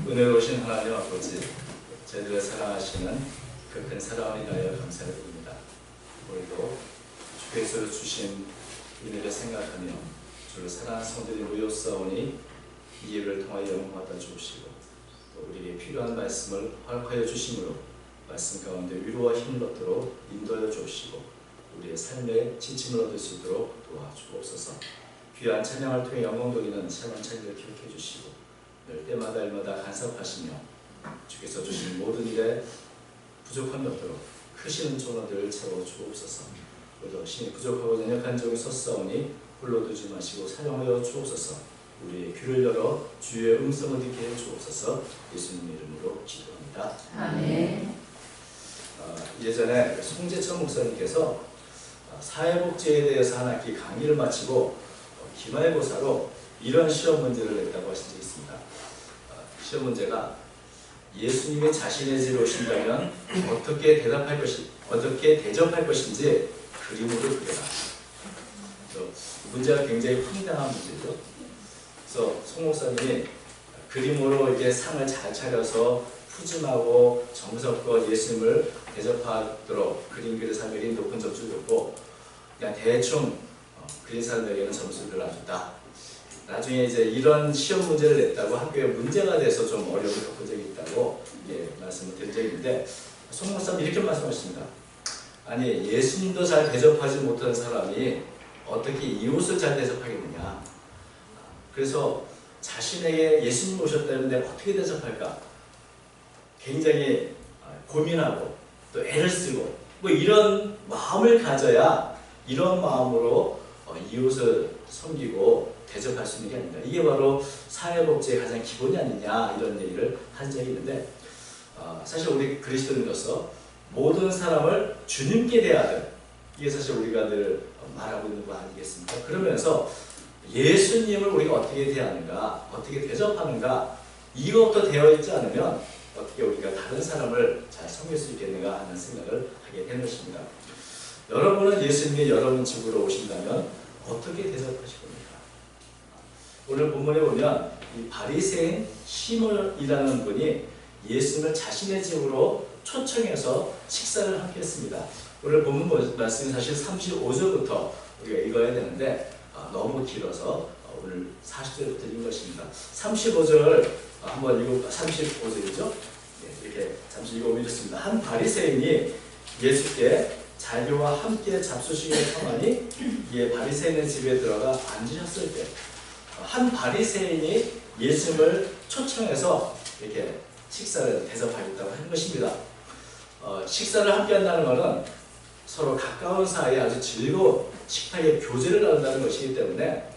은혜로우신 하나님 아버지, 저희들을 사랑하시는 그 큰 사랑을 인하여 감사드립니다. 오늘도 주께서 주신 은혜를 생각하며 주를 사랑하는 성도들이 모였사오니 이 일을 통하여 영광 받아 주시고 또 우리에게 필요한 말씀을 허락하여 주심으로 말씀 가운데 위로와 힘을 얻도록 인도하여 주시고 우리의 삶에 지침을 얻을 수 있도록 도와주옵소서. 귀한 찬양을 통해 영광 돌리는 찬양 찬양을 기억해 주시고 늘 때마다 일마다 간섭하시며 주께서 주신 모든 일에 부족함이 없도록 크신 은총을 채워 주옵소서. 우리도 신이 부족하고 연약한 종이 섰사오니 홀로 두지 마시고 사용하여 주옵소서. 우리의 귀를 열어 주의 음성을 듣게 해 주옵소서. 예수님 이름으로 기도합니다. 아멘. 예전에 송재천 목사님께서 사회복지에 대해서 한 학기 강의를 마치고 기말고사로 이런 시험 문제를 냈다고 하신 적이 있습니다. 시험 문제가 예수님이 자신의 집에 오신다면 어떻게 대접할 것인지 그림으로 그려라. 문제가 굉장히 황당한 문제죠. 그래서 송 목사님이 그림으로 이제 상을 잘 차려서 푸짐하고 정성껏 예수님을 대접하도록 그림 그린 사람에게 높은 점수를 줬고 그냥 대충 그린 사람에게는 점수를 안 줬다. 나중에 이제 이런 시험 문제를 냈다고 학교에 문제가 돼서 좀 어려움을 겪은 적이 있다고 말씀을 드린 적이 있는데 송 목사님 이렇게 말씀하십니다. 아니 예수님도 잘 대접하지 못한 사람이 어떻게 이웃을 잘 대접하겠느냐. 그래서 자신에게 예수님 오셨다면 내가 어떻게 대접할까 굉장히 고민하고 또 애를 쓰고 뭐 이런 마음을 가져야 이런 마음으로 이웃을 섬기고 대접할 수 있는 게 아닙니다. 이게 바로 사회복지의 가장 기본이 아니냐 이런 얘기를 한 적이 있는데 사실 우리 그리스도인으로서 모든 사람을 주님께 대하는 이게 사실 우리가 늘 말하고 있는 거 아니겠습니까? 그러면서 예수님을 우리가 어떻게 대하는가 어떻게 대접하는가 이것도 되어 있지 않으면 어떻게 우리가 다른 사람을 잘 섬길 수 있겠는가 하는 생각을 하게 되는 것입니다. 여러분은 예수님이 여러분 집으로 오신다면 어떻게 대접하실 겁니까? 오늘 본문에 보면 이 바리새인 시몬이라는 분이 예수님을 자신의 집으로 초청해서 식사를 함께 했습니다. 오늘 본문 말씀이 사실 35절부터 우리가 읽어야 되는데 너무 길어서 오늘 40절부터 읽은 것입니다. 35절 한번 읽어 35절이죠? 이렇게 잠시 읽어보면 이렇습니다. 한 바리새인이 예수께 자기와 함께 잡수시기를 청하니 이에 바리새인의 집에 들어가 앉으셨을 때 한 바리새인이 예수님을 초청해서 이렇게 식사를 대접하겠다고 하는 것입니다. 식사를 함께 한다는 것은 서로 가까운 사이에 아주 즐거운 식탁의 교제를 나눈다는 것이기 때문에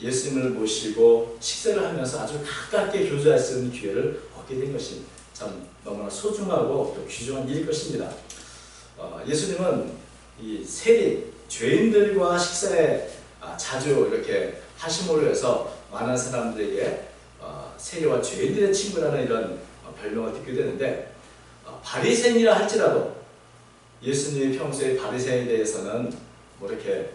예수님을 모시고 식사를 하면서 아주 가깝게 교제할 수 있는 기회를 얻게 된 것이 참 너무나 소중하고 또 귀중한 일일 것입니다. 예수님은 이 세리, 죄인들과 식사에 자주 이렇게 하심으로 해서 많은 사람들에게 세리와 죄인들의 친구라는 이런 별명을 듣게 되는데 바리새인이라 할지라도 예수님이 평소에 바리새인에 대해서는 뭐 이렇게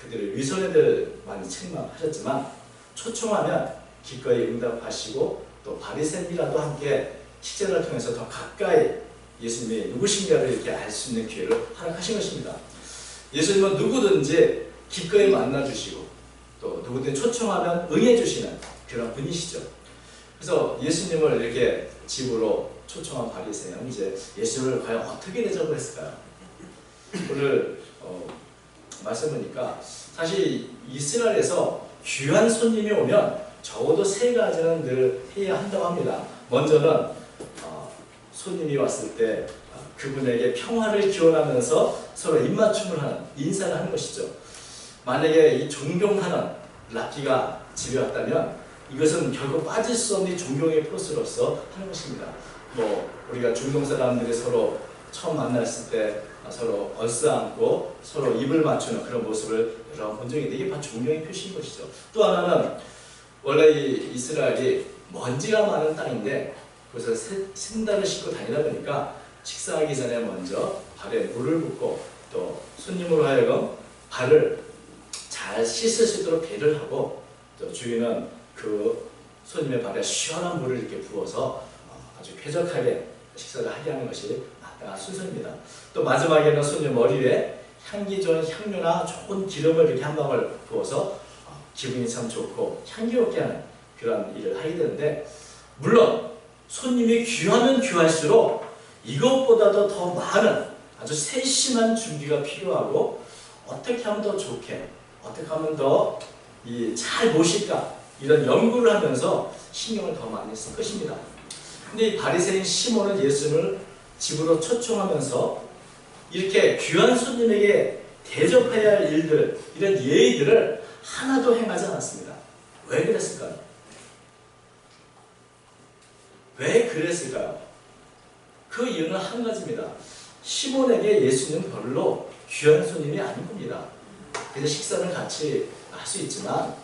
그들의 위선애들 많이 책망하셨지만 초청하면 기꺼이 응답하시고 또 바리새인이라도 함께 식사를 통해서 더 가까이 예수님이 누구신가를 이렇게 알 수 있는 기회를 허락하신 것입니다. 예수님은 누구든지 기꺼이 만나주시고 또 누구든지 초청하면 응해주시는 그런 분이시죠. 그래서 예수님을 이렇게 집으로 초청한 바리새인은 이제 예수님을 과연 어떻게 대접을 했을까요? 오늘 말씀 보니까 사실 이스라엘에서 귀한 손님이 오면 적어도 세 가지는 늘 해야 한다고 합니다. 먼저는 손님이 왔을 때 그분에게 평화를 기원하면서 서로 입맞춤을 하는 인사를 하는 것이죠. 만약에 이 존경하는 랍비가 집에 왔다면 이것은 결코 빠질 수 없는 존경의 프로세스로서 하는 것입니다. 뭐 우리가 중동 사람들이 서로 처음 만났을 때 서로 얼싸안고 서로 입을 맞추는 그런 모습을 여러 번 본 적이 있는데 이게 바로 존경의 표시인 것이죠. 또 하나는 원래 이 이스라엘이 먼지가 많은 땅인데 그래서 신발을 신고 다니다 보니까 식사하기 전에 먼저 발에 물을 붓고 또 손님으로 하여금 발을 잘 씻을 수 있도록 배를 하고 또 주인은 그 손님의 발에 시원한 물을 이렇게 부어서 아주 쾌적하게 식사를 하게 하는 것이 마땅한 순서입니다. 또 마지막에는 손님 머리에 향기 좋은 향료나 좋은 기름을 이렇게 한 방울 부어서 기분이 참 좋고 향기롭게 하는 그런 일을 하게 되는데, 물론 손님이 귀하면 귀할수록 이것보다도 더 많은 아주 세심한 준비가 필요하고, 어떻게 하면 더 좋게, 어떻게 하면 더 잘 모실까, 이런 연구를 하면서 신경을 더 많이 쓸 것입니다. 근데 이 바리새인 시몬은 예수님을 집으로 초청하면서 이렇게 귀한 손님에게 대접해야 할 일들, 이런 예의들을 하나도 행하지 않았습니다. 왜 그랬을까요? 왜 그랬을까요? 그 이유는 한 가지입니다. 시몬에게 예수님은 별로 귀한 손님이 아닌 겁니다. 그래서 식사는 같이 할 수 있지만,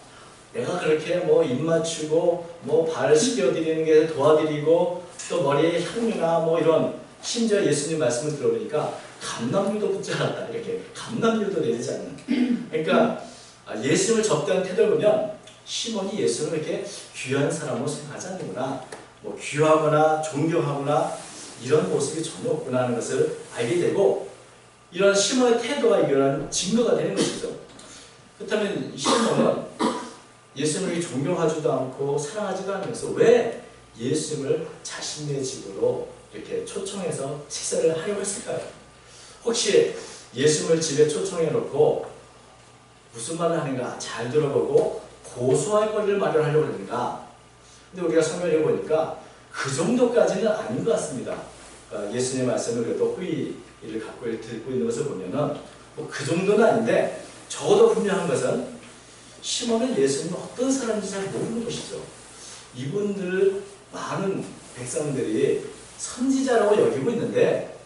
내가 그렇게 뭐 입 맞추고 뭐 발 씻겨드리는 게 도와드리고 또 머리에 향유나 뭐 이런, 심지어 예수님 말씀을 들어보니까 감남유도 붙지 않았다, 이렇게 감남유도 내리지 않는. 그러니까 예수님을 접대하는 태도를 보면 시몬이 예수님을 이렇게 귀한 사람으로 생각하지 않는구나, 뭐 귀하거나 존경하거나 이런 모습이 전혀 없구나 하는 것을 알게 되고, 이런 시몬의 태도가 이런 증거가 되는 것이죠. 그렇다면 시몬은 예수님을 존경하지도 않고 사랑하지도 않으면서 왜 예수님을 자신의 집으로 이렇게 초청해서 식사를 하려고 했을까요? 혹시 예수님을 집에 초청해 놓고 무슨 말을 하는가 잘 들어보고 고소할 거리를 마련하려고 했는가? 근데 우리가 설명해 보니까 그 정도까지는 아닌 것 같습니다. 예수님의 말씀을 그래도 호의를 갖고 듣고 있는 것을 보면은 뭐 그 정도는 아닌데, 적어도 분명한 것은 시몬은 예수님이 어떤 사람인지 잘 모르는 것이죠. 이분들 많은 백성들이 선지자라고 여기고 있는데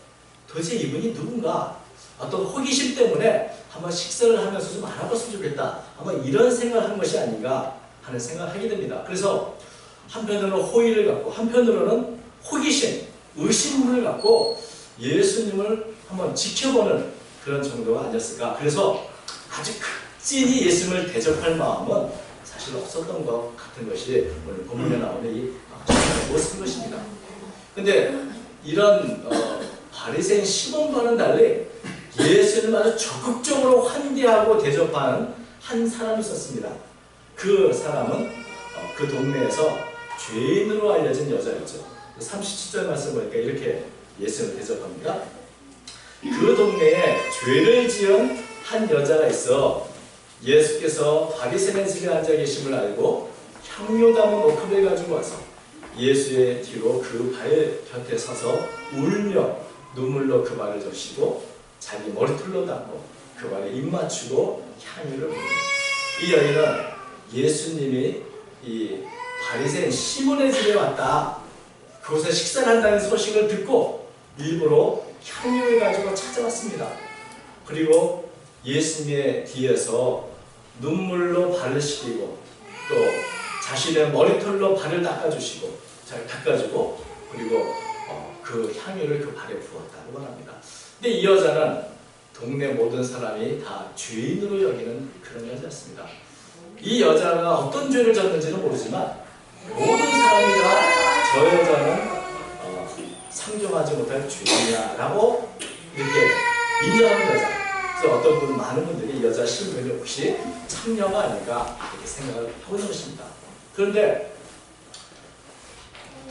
도대체 이분이 누군가, 어떤 호기심 때문에 한번 식사를 하면서 좀 알아봤으면 좋겠다, 아마 이런 생각을 하는 것이 아닌가 하는 생각을 하게 됩니다. 그래서 한편으로는 호의를 갖고 한편으로는 호기심, 의심을 갖고 예수님을 한번 지켜보는 그런 정도가 아니었을까. 그래서 아주 극진히 예수님을 대접할 마음은 사실 없었던 것 같은 것이 오늘 본문에 나오는 이 모습인 것입니다. 근데 이런 바리새인 시몬과는 달리 예수님을 아주 적극적으로 환대하고 대접하는 한 사람이 있었습니다. 그 사람은 그 동네에서 죄인으로 알려진 여자였죠. 37절 말씀 보니까 이렇게 예수님을 대접합니다. 그 동네에 죄를 지은 한 여자가 있어 예수께서 바리새인 집에 앉아 계심을 알고 향료 담은 옷컵을 가지고 와서 예수의 뒤로 그 발 곁에 서서 울며 눈물로 그 발을 적시고 자기 머리털로 닦고 그 발에 입 맞추고 향유를 부릅니다. 이 여인은 예수님이 이 바리새인 시몬의 집에 왔다, 그곳에 식사를 한다는 소식을 듣고 일부러 향유를 가지고 찾아왔습니다. 그리고 예수님의 뒤에서 눈물로 발을 씻기고 또 자신의 머리털로 발을 닦아주시고 잘 닦아주고, 그리고 그 향유를 그 발에 부었다고 합니다. 근데 이 여자는 동네 모든 사람이 다 죄인으로 여기는 그런 여자였습니다. 이 여자가 어떤 죄를 졌는지는 모르지만 모든 사람이 다 저 여자는 상종하지 못할 죄인이야 라고 이렇게 인정하는 여자. 그래서 어떤 분은, 많은 분들이 이 여자 신분이 혹시 참녀가 아닌가 이렇게 생각을 하고 있는 것입니다. 그런데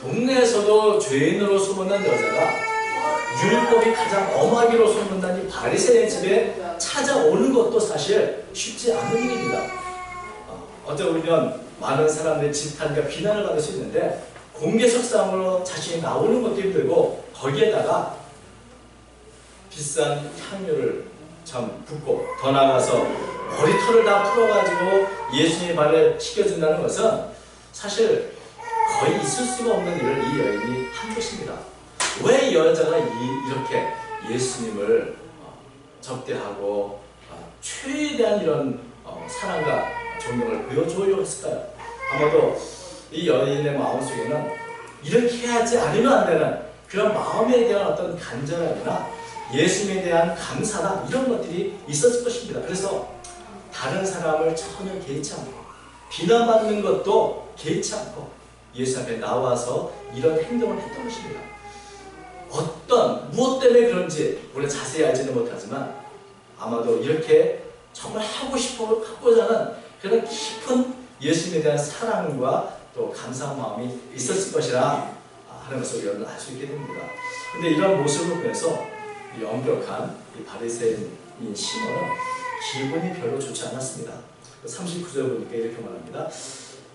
동네에서도 죄인으로 소문난 여자가 율법이 가장 엄하기로 소문난 이 바리새인 집에 찾아오는 것도 사실 쉽지 않은 일입니다. 어떻게 보면 많은 사람들의 지탄과 비난을 받을 수 있는데 공개석상으로 자신이 나오는 것도 힘들고, 거기에다가 비싼 향유를 참 붓고 더 나아가서 머리털을 다 풀어가지고 예수님의 발을 씻겨준다는 것은 사실 거의 있을 수가 없는 일을 이 여인이 한 것입니다. 왜 이 여자가 이렇게 예수님을 접대하고 최대한 이런 사랑과 존경을 보여주려고 했을까요? 아마도 이 여인의 마음속에는 이렇게 하지 않으면 안 되는 그런 마음에 대한 어떤 간절함이나 예수님에 대한 감사나 이런 것들이 있었을 것입니다. 그래서 다른 사람을 전혀 개의치 않고 비난받는 것도 개의치 않고 예수 앞에 나와서 이런 행동을 했던 것입니다. 무엇 때문에 그런지 우리가 자세히 알지는 못하지만 아마도 이렇게 정말 하고자 하는 그런 깊은 예수님에 대한 사랑과 또 감사한 마음이 있었을 것이라 하는 것을 여러분 알 수 있게 됩니다. 근데 이런 모습을 보면서 이 엄격한 이 바리새인인 시몬은 기분이 별로 좋지 않았습니다. 39절 보니까 이렇게 말합니다.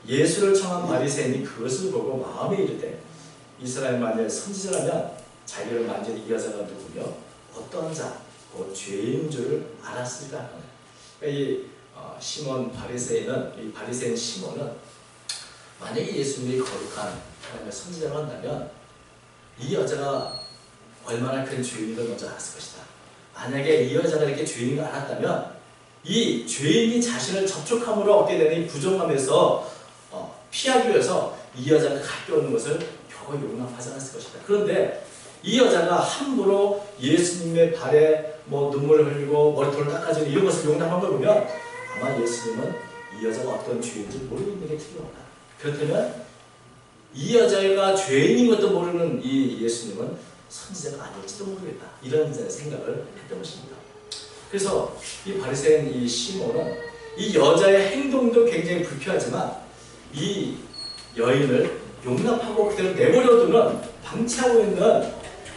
예수를 청한 바리새인이 그것을 보고 마음에 이르되 이 사람이 만일 선지자라면 자기를 만진 이 여자가 누구며 어떠한 자, 곧 죄인 줄을 알았으리라. 이 시몬 바리새인은, 이 바리새인 시몬은 만약에 예수님이 거룩한 하나님의 선지자를 한다면 이 여자가 얼마나 큰 죄인인 걸 먼저 알았을 것이다. 만약에 이 여자가 이렇게 죄인인 걸 알았다면 이 죄인이 자신을 접촉함으로 얻게 되는 이 부정함에서 피하기 위해서 이 여자가 가까이 오는 것을 겨우 용납하지 않았을 것이다. 그런데 이 여자가 함부로 예수님의 발에 눈물을 흘리고 머리털을 닦아주는 이런 것을 용납한 걸 보면 아마 예수님은 이 여자가 어떤 죄인인지 모르고 있는 게 틀림없다. 그렇다면 이 여자가 죄인인 것도 모르는 이 예수님은 선지자가 아닐지도 모르겠다. 이런 생각을 했던 것입니다. 그래서 이 바리새인 이 시몬은 이 여자의 행동도 굉장히 불쾌하지만 이 여인을 용납하고 그대로 내버려두는 방치하고 있는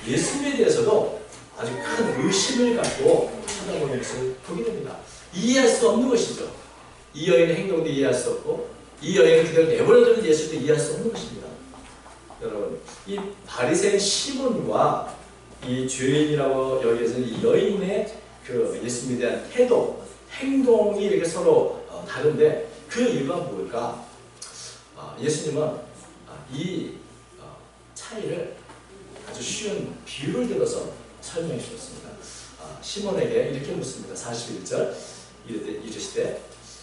예수님에 대해서도 아주 큰 의심을 갖고 쳐다보는 것을 보게 됩니다. 이해할 수 없는 것이죠. 이 여인의 행동도 이해할 수 없고 이 여인을 그대로 내버려두는 예수도 이해할 수 없는 것입니다. 여러분, 이 바리새인 시몬과 이 죄인이라고 여겨지는 이 여인의 그 예수님에 대한 태도, 행동이 이렇게 서로 다른데 그 이유가 뭘까? 예수님은 이 차이를 아주 쉬운 비유를 들어서 설명해 주셨습니다. 시몬에게 이렇게 묻습니다. 41절 이르시되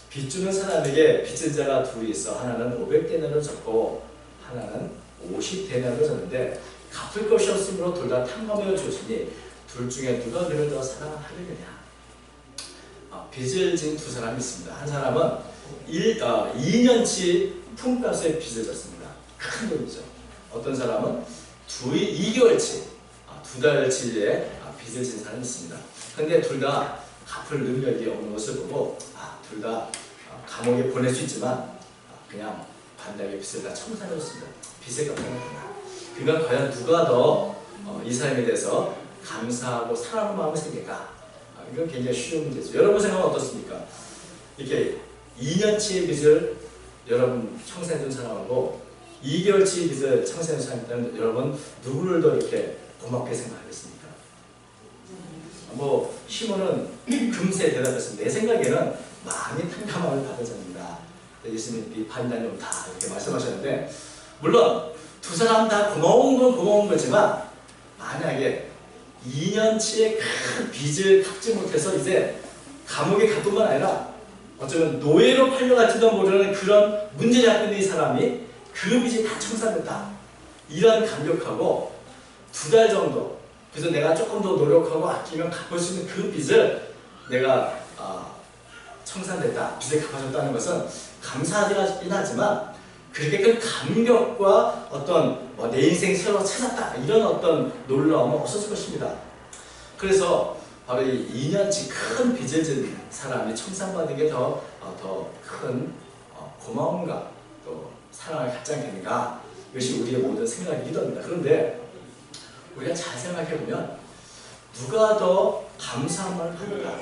빚주는 사람에게 빚진 자가 둘이 있어 하나는 500데나리를 졌고 하나는 50데나리를 졌는데 갚을 것이 없으므로 둘 다 탕감하여 주시니 둘 중에 누가 그를 더 사랑하느냐. 빚을 진 두 사람이 있습니다. 한 사람은 2년치 품값의 빚을 졌습니다. 큰 돈이죠. 어떤 사람은 2개월치, 2달치의 빚을 진 사람이 있습니다. 그런데 둘 다 갚을 능력이 없는 것을 보고 둘 다 감옥에 보낼 수 있지만 그냥 반대하게 빚을 다 청산해줬습니다. 빚을 갚아야 된다. 그러니까 과연 누가 더 이 사람에 대해서 감사하고 사랑하는 마음이 생길까? 이건 굉장히 쉬운 문제죠. 여러분 생각은 어떻습니까? 이렇게 2년치의 빚을 여러분 청산해준 사람하고 2개월치 빚을 청산해준 사람이 있다면 여러분 누구를 더 이렇게 고맙게 생각하겠습니까? 시몬은 금세 대답했습니다. 내 생각에는 많이 탕감함을 받은 자입니다. 예수님이 판단이 없다 이렇게 말씀하셨는데 물론 두 사람 다 고마운 건 고마운 거지만 만약에 2년치의 큰 빚을 갚지 못해서 이제 감옥에 갈 뿐만 아니라 어쩌면 노예로 팔려갈지도 모르는 그런 문제 잡고 있는 이 사람이 그 빚이 다 청산됐다. 이런 감격하고 2달 정도 그래서 내가 조금 더 노력하고 아끼면 갚을 수 있는 그 빚을 내가 청산됐다. 빚을 갚아줬다는 것은 감사하긴 하지만 그렇게 큰 감격과 어떤 내 인생 새로 찾았다 이런 어떤 놀라움은 없었을 것입니다. 그래서 바로 이 2년치 큰 빚을 진 사람이 청산받은 게 더 큰 고마움과 또 사랑을 갖지 않겠는가. 이것이 우리의 모든 생각이기도 합니다. 그런데 우리가 잘 생각해보면 누가 더 감사함을 받는가?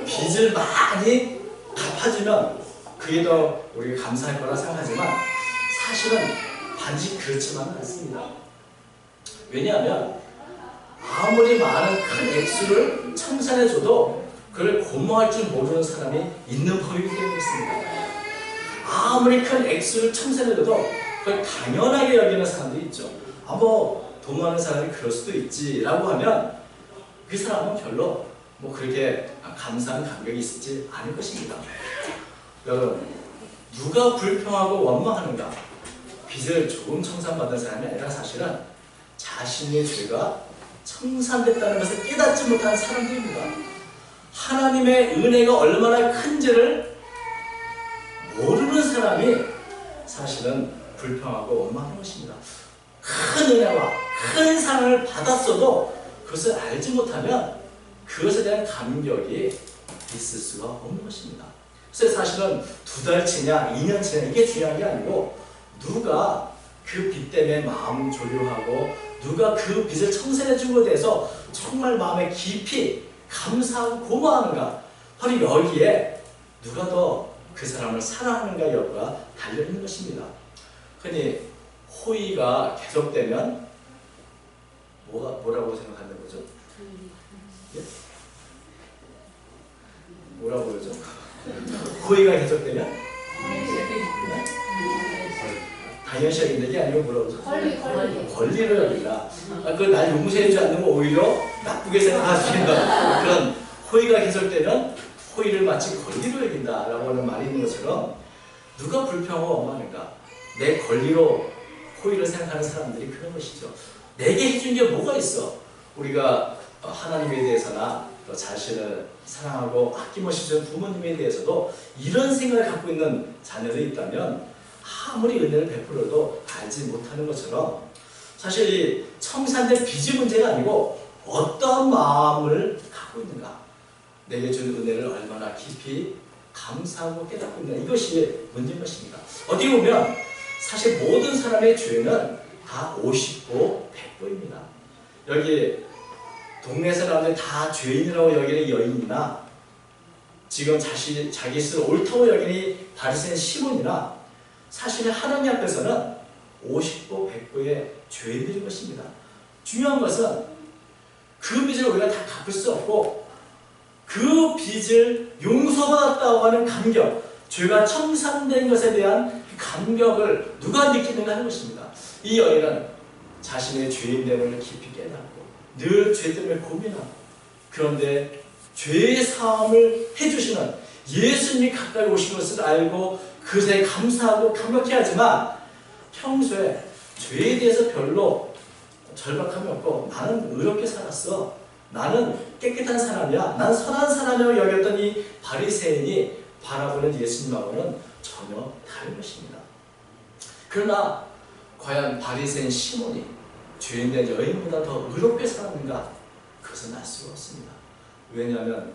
빚을 많이 갚아주면 그게 더 우리가 감사할 거라 생각하지만 사실은 반드시 그렇지만은 않습니다. 왜냐하면 아무리 많은 큰 액수를 청산해줘도 그걸 고마워할 줄 모르는 사람이 있는 법이기 때문이었습니다. 아무리 큰 액수를 청산해줘도 그걸 당연하게 여기는 사람들이 있죠. 돈 많은 사람이 그럴 수도 있지 라고 하면 그 사람은 별로 그렇게 감사한 감격이 있지 않을 것입니다. 여러분, 누가 불평하고 원망하는가? 빚을 조금 청산받은 사람이 아니라 사실은 자신의 죄가 청산됐다는 것을 깨닫지 못하는 사람들입니다. 하나님의 은혜가 얼마나 큰지를 사람이 사실은 불평하고 원망하는 것입니다. 큰 은혜와 큰 사랑을 받았어도 그것을 알지 못하면 그것에 대한 감격이 있을 수가 없는 것입니다. 그래서 사실은 2달치냐 2년치냐 이게 중요한 게 아니고 누가 그 빚 때문에 마음을 조류하고 누가 그 빚을 청산해 준 것에 대해서 정말 마음에 깊이 감사하고 고마워하는가, 바로 여기에 누가 더 그 사람을 사랑하는가 여부가 달려있는 것입니다. 흔히 호의가 계속되면 뭐라고 생각하는 거죠? 예? 뭐라고 그러죠? 호의가 계속되면? 네? 당연시 여긴다는 게 아니고 뭐라고 그러죠? 권리로 여긴다. 그걸 날 용서해주지 않는 거 오히려 나쁘게 생각할 수 있는 그런 호의가 계속되면 호의를 마치 권리로 여긴다라고 하는 말이 있는 것처럼 누가 불평하고 원망하는가? 내 권리로 호의를 생각하는 사람들이 그런 것이죠. 내게 해준 게 뭐가 있어? 우리가 하나님에 대해서나 또 자신을 사랑하고 아낌없이 준 부모님에 대해서도 이런 생각을 갖고 있는 자녀들이 있다면 아무리 은혜를 베풀어도 알지 못하는 것처럼 사실 이 청산된 빚이 문제가 아니고 어떤 마음을 갖고 있는가, 내게 준 은혜를 얼마나 깊이 감사하고 깨닫고 있는가, 이것이 문제인 것입니다. 어떻게 보면 사실 모든 사람의 죄는 다 50고 100고입니다. 여기 동네 사람들 다 죄인이라고 여기는 여인이나 지금 자기 스스로 옳다고 여기니 바리새인 시몬이나 사실 하나님 앞에서는 50고 100고의 죄인들인 것입니다. 중요한 것은 그 빚을 우리가 다 갚을 수 없고 그 빚을 용서받았다고 하는 감격, 죄가 청산된 것에 대한 감격을 누가 느끼는가 하는 것입니다. 이 여인은 자신의 죄인됨을 깊이 깨닫고 늘 죄 때문에 고민하고, 그런데 죄의 사함을 해주시는 예수님이 가까이 오신 것을 알고 그새 감사하고 감격해야지만 평소에 죄에 대해서 별로 절박함이 없고 나는 의롭게 살았어, 나는 깨끗한 사람이야, 난 선한 사람이라고 여겼던 이 바리새인이 바라보는 예수님하고는 전혀 다른 것입니다. 그러나 과연 바리새인 시몬이 죄인된 여인보다 더 의롭게 살았는가? 그것은 알 수가 없습니다. 왜냐하면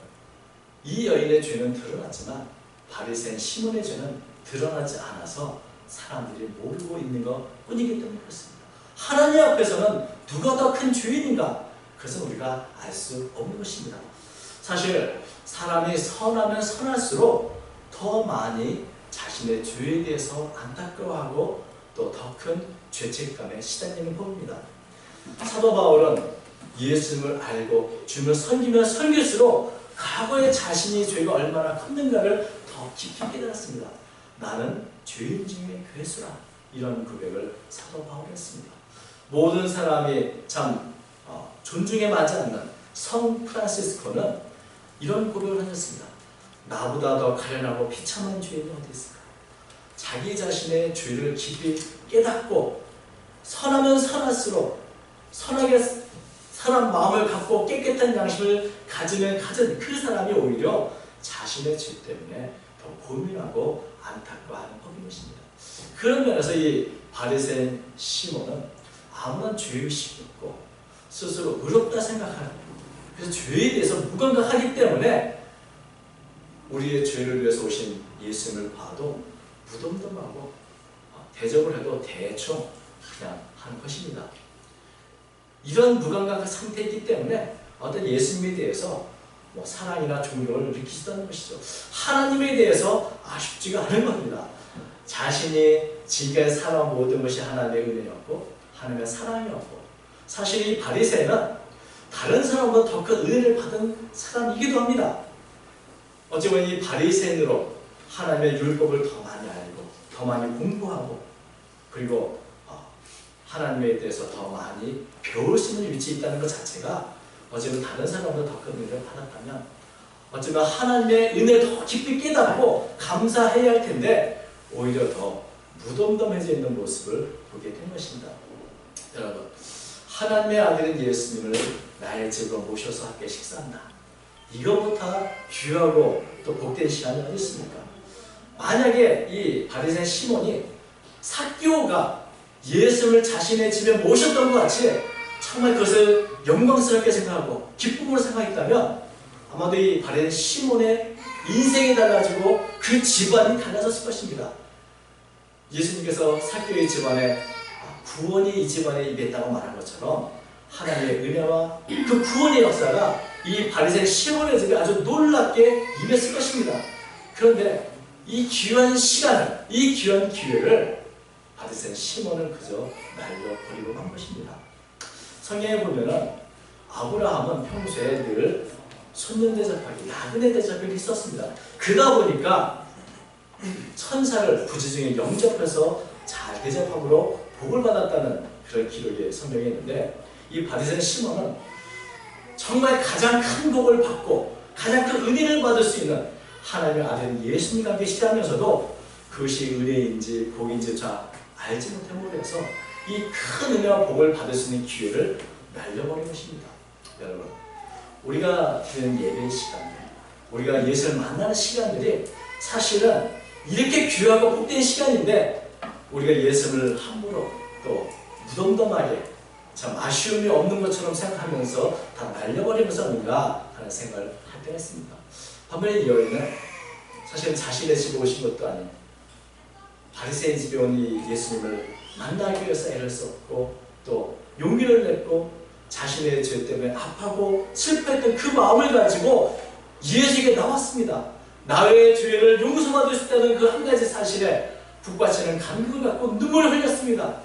이 여인의 죄는 드러났지만 바리새인 시몬의 죄는 드러나지 않아서 사람들이 모르고 있는 것 뿐이기 때문에 그렇습니다. 하나님 앞에서는 누가 더 큰 죄인인가? 그것은 우리가 알 수 없는 것입니다. 사실 사람이 선하면 선할수록 더 많이 자신의 죄에 대해서 안타까워하고 또 더 큰 죄책감에 시달리는 법입니다. 사도 바울은 예수님을 알고 주님을 섬기면 섬길수록 과거의 자신이 죄가 얼마나 컸는가를 더 깊이 깨달았습니다. 나는 죄인 중에 괴수라, 이런 고백을 사도 바울이 했습니다. 모든 사람이 참 존중에 맞지 않는 성 프란시스코는 이런 고백을 하셨습니다. 나보다 더 가련하고 비참한 죄인이 어디 있을까? 자기 자신의 죄를 깊이 깨닫고 선하면 선할수록 선하게 사람 마음을 갖고 깨끗한 양심을 가진 그 사람이 오히려 자신의 죄 때문에 더 고민하고 안타까워하는 법인 것입니다. 그런 면에서 이 바리새인 시몬은 아무런 죄의식이 없고 스스로 의롭다 생각하는, 그래서 죄에 대해서 무감각하기 때문에 우리의 죄를 위해서 오신 예수님을 봐도 무덤덤하고 대접을 해도 대충 그냥 하는 것입니다. 이런 무감각한 상태이기 때문에 어떤 예수님에 대해서 사랑이나 존경을 느끼지도 않는 것이죠. 하나님에 대해서 아쉽지가 않은 겁니다. 자신이 지금까지 살아온 모든 것이 하나님의 은혜였고 하나님의 사랑이었고, 사실 이 바리새인은 다른 사람보다 더 큰 은혜를 받은 사람이기도 합니다. 어쩌면 이 바리새인으로 하나님의 율법을 더 많이 알고 더 많이 공부하고 그리고 하나님에 대해서 더 많이 배울 수 있는 위치에 있다는 것 자체가 어쩌면 다른 사람보다 더 큰 은혜를 받았다면 어쩌면 하나님의 은혜를 더 깊이 깨닫고 감사해야 할 텐데 오히려 더 무덤덤해져 있는 모습을 보게 된 것입니다. 여러분, 하나님의 아들인 예수님을 나의 집으로 모셔서 함께 식사한다. 이거보다 귀하고 또 복된 시간이 어디 있습니까? 만약에 이 바리새인 시몬이 삭개오가 예수를 자신의 집에 모셨던 것 같이 정말 그것을 영광스럽게 생각하고 기쁨으로 생각했다면 아마도 이 바리새인 시몬의 인생이 달라지고 그 집안이 달라졌을 것입니다. 예수님께서 삭개오의 집안에 구원이 이 집안에 임했다고 말한 것처럼 하나님의 은혜와 그 구원의 역사가 이 바리새인 시몬의 집에 아주 놀랍게 임했을 것입니다. 그런데 이 귀한 시간을, 이 귀한 기회를 바리새인 시몬은 그저 날려버리고 만 것입니다. 성경에 보면은 아브라함은 평소에 늘 손녀 대접하기, 나그네 대접을 있었습니다. 그러다 보니까 천사를 부지중에 영접해서 잘 대접함으로 복을 받았다는 그런 기록이 성경에 있는데, 이 바리새인 시몬은 정말 가장 큰 복을 받고 가장 큰 은혜를 받을 수 있는 하나님의 아들 예수님과 계시다면서도 그것이 은혜인지 복인지 잘 알지 못해버려서 이 큰 은혜와 복을 받을 수 있는 기회를 날려버린 것입니다. 여러분, 우리가 드리는 예배의 시간들, 우리가 예수를 만나는 시간들이 사실은 이렇게 귀하고 복된 시간인데 우리가 예수를 함부로 또 무덤덤하게 참 아쉬움이 없는 것처럼 생각하면서 다 날려버린 것은 아닌가 하는 생각을 할 때가 있습니다. 반면에 이 여인은 사실 자신의 집에 오신 것도 아닌 바리새인 집에 온 이 예수님을 만나기 위해서 애를 썼고 또 용기를 냈고 자신의 죄 때문에 아파하고 슬퍼했던 그 마음을 가지고 예수에게 나왔습니다. 나의 죄를 용서받을 수 있다는 그 한 가지 사실에 북받치는 감격을 갖고 눈물을 흘렸습니다.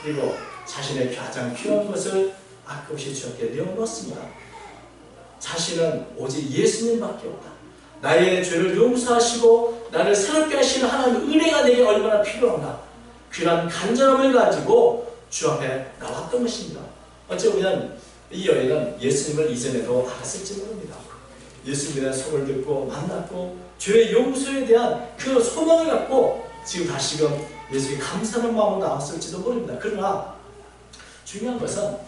그리고 자신의 가장 필요한 것을 아낌없이 주님께 내어놓았습니다. 자신은 오직 예수님밖에 없다. 나의 죄를 용서하시고 나를 새롭게 하시는 하나님의 은혜가 내게 얼마나 필요한가. 그런 간절함을 가지고 주 앞에 나왔던 것입니다. 어쩌면 이 여인은 예수님을 이전에도 알았을지 모릅니다. 예수님의 소를 듣고 만났고 죄의 용서에 대한 그 소망을 갖고 지금 다시금 예수께 감사하는 마음으로 나왔을지도 모릅니다. 그러나 중요한 것은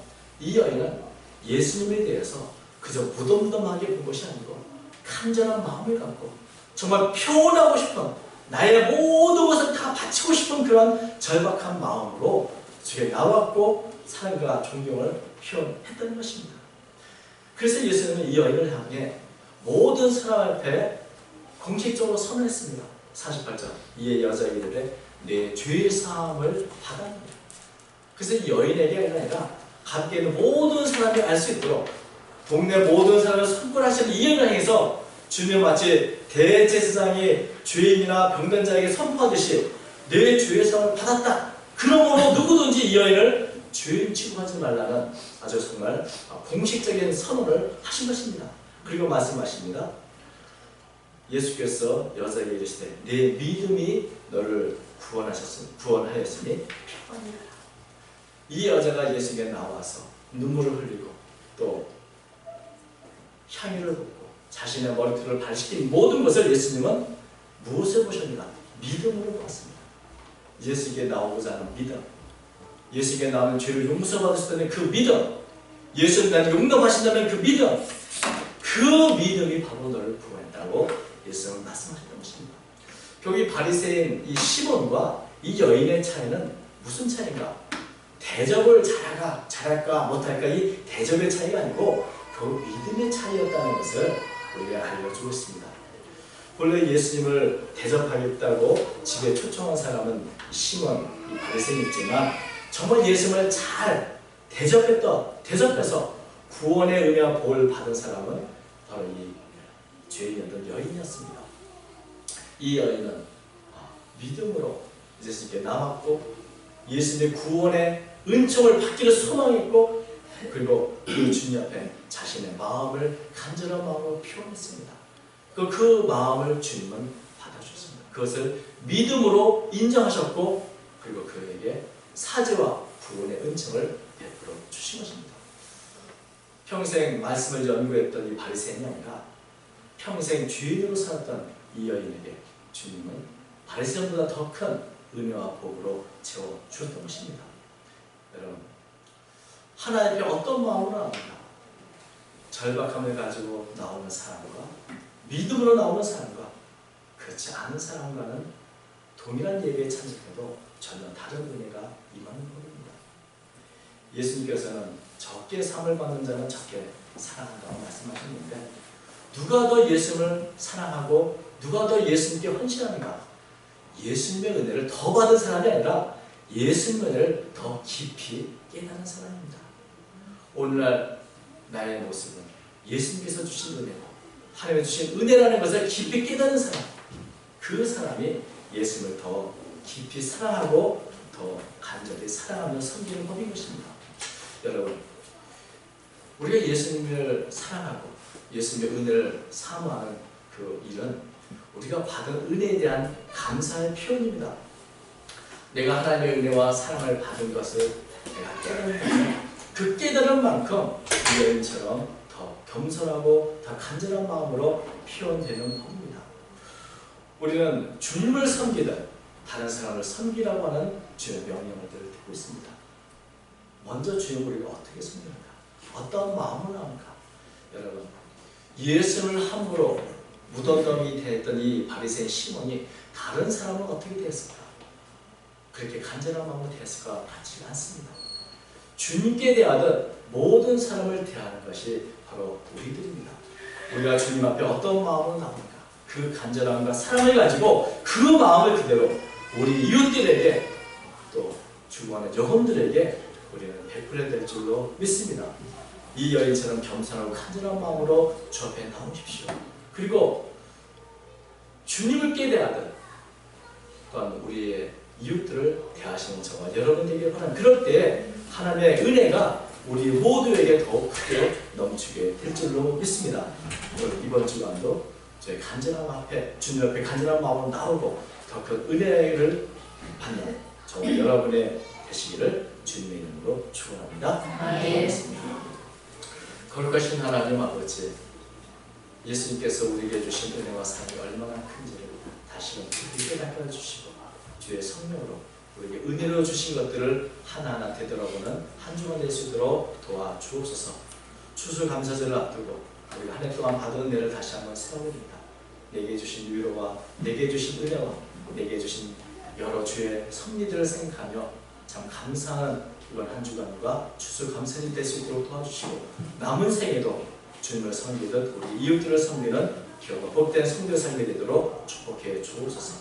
이 여인은 예수님에 대해서 그저 무덤덤하게 본 것이 아니고 간절한 마음을 갖고 정말 표현하고 싶은, 나의 모든 것을 다 바치고 싶은 그런 절박한 마음으로 주에 나왔고 사랑과 존경을 표현했던 것입니다. 그래서 예수님은 이 여인을 향해 모든 사람 앞에 공식적으로 선언했습니다. 48절, 이에 여자에게 이르되 내 죄의 사함을 받았느냐. 그래서 이 여인에게 아니라 함께 있는 모든 사람이 알 수 있도록 동네 모든 사람을 선포하시는 이 여인을 향해서 주님 마치 대제사장이 죄인이나 병든 자에게 선포하듯이 내 죄의 사함을 받았다. 그러므로 누구든지 이 여인을 죄인 취급하지 말라는 아주 정말 공식적인 선언을 하신 것입니다. 그리고 말씀하십니다. 예수께서 여자에게 이르시되 내 믿음이 너를 구원하였으니 평안이라. 이 여자가 예수에게 나와서 눈물을 흘리고 또 향유를 붓고 자신의 머리털을 발시킨 모든 것을 예수님은 무엇을 보셨는가? 믿음으로 보았습니다. 예수에게 나오고자 하는 믿음, 예수에게 나오는 죄를 용서받을 수 있는 그 믿음, 예수님 나를 용납하신다는 그 믿음, 그 믿음이 바로 너를 구원했다고 예수님은 말씀하셨던 것입니다. 여기 바리새인 이 시몬과 이 여인의 차이는 무슨 차이인가? 대접을 잘할까 못할까 이 대접의 차이가 아니고 그 믿음의 차이였다는 것을 우리에게 알려주고 있습니다. 본래 예수님을 대접하겠다고 집에 초청한 사람은 시몬, 이 바리새인이지만 정말 예수님을 잘 대접해서 구원의 은혜와 복을 받은 사람은 바로 이 죄인이었던 여인이었습니다. 이 여인은 믿음으로 예수님께 나왔고 예수님의 구원의 은총을 받기를 소망했고 그리고 그 주님 앞에 자신의 마음을 간절한 마음으로 표현했습니다. 그 마음을 주님은 받아주셨습니다. 그것을 믿음으로 인정하셨고 그리고 그에게 사죄와 구원의 은총을 베풀어 주신 것입니다. 평생 말씀을 연구했던 이 바리새인이 아니라 평생 죄인으로 살았던 이 여인에게 주님은 바리새인보다 더 큰 은혜와 복으로 채워주었던 것입니다. 여러분, 하나님께 어떤 마음으로 나옵니까? 절박함을 가지고 나오는 사람과 믿음으로 나오는 사람과 그렇지 않은 사람과는 동일한 예배에 참석해도 전혀 다른 은혜가 임하는 것입니다. 예수님께서는 적게 상을 받는 자는 적게 사랑한다고 말씀하셨는데 누가 더 예수님을 사랑하고 누가 더 예수님께 헌신하는가? 예수님의 은혜를 더 받은 사람이 아니라 예수님의 은혜를 더 깊이 깨닫는 사람입니다. 오늘날 나의 모습은 예수님께서 주신 은혜고 하나님이 주신 은혜라는 것을 깊이 깨닫는 사람, 그 사람이 예수님을 더 깊이 사랑하고 더 간절히 사랑하며 섬기는 법인 것입니다. 여러분, 우리가 예수님을 사랑하고 예수님의 은혜를 사모하는 그 일은 우리가 받은 은혜에 대한 감사의 표현입니다. 내가 하나님의 은혜와 사랑을 받은 것을 내가 깨닫는 것은 그 깨달은 만큼 이 여인처럼 더 겸손하고 더 간절한 마음으로 표현되는 법입니다. 우리는 주님을 섬기든 다른 사람을 섬기라고 하는 주의 명령을 늘 듣고 있습니다. 먼저 주님을 우리가 어떻게 섬기는가? 어떤 마음으로 나온가? 여러분, 예수를 함부로 무덤덤이 됐던 이 바리새인 시몬이 다른 사람은 어떻게 되었을까? 그렇게 간절한 마음으로 되었을까? 같지가 않습니다. 주님께 대하듯 모든 사람을 대하는 것이 바로 우리들입니다. 우리가 주님 앞에 어떤 마음으로 나오는가? 그 간절함과 사랑을 가지고 그 마음을 그대로 우리 이웃들에게 또 주변의 영혼들에게 우리는 베풀어야 될 줄로 믿습니다. 이 여인처럼 겸손하고 간절한 마음으로 주 앞에 나오십시오. 그리고 주님을 대하듯 또한 우리의 이웃들을 대하시는 저와 여러분에게 바랍니다. 그럴 때 하나님의 은혜가 우리 모두에게 더욱 크게 넘치게 될 줄로 믿습니다. 이번 주간도 저희 간절한 앞에 주님 앞에 간절한 마음으로 나오고 더 큰 은혜를 받는 저와 여러분의 되시기를 주님의 이름으로 축원합니다. 거룩하신 하나님 아버지, 예수님께서 우리에게 주신 은혜와 사랑이 얼마나 큰지를 다시금 깊이 깨닫게 해주시고 주의 성령으로 우리에게 은혜로 주신 것들을 하나하나 되돌아보는 한 주간 될 수 있도록 도와주옵소서. 추수감사절을 앞두고 우리가 한 해 동안 받은 은혜를 다시 한번 세워드립니다. 내게 주신 위로와 내게 주신 은혜와 내게 주신 여러 주의 섭리들을 생각하며 참 감사한 이번 한 주간과 추수감사절이 될 수 있도록 도와주시고 남은 생에도 주님을 섬기듯 우리 이웃들을 섬기는 기업과 복된 성도 삶이 되도록 축복해 주옵소서.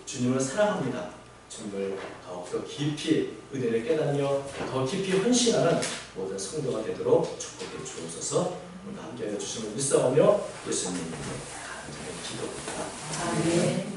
주님을 사랑합니다. 주님을 더욱더 깊이 은혜를 깨닫며 더 깊이 헌신하는 모든 성도가 되도록 축복해 주옵소서. 오늘 함께하여 주심을 믿사오며 예수님 이름으로 간절히 기도합니다. 아멘.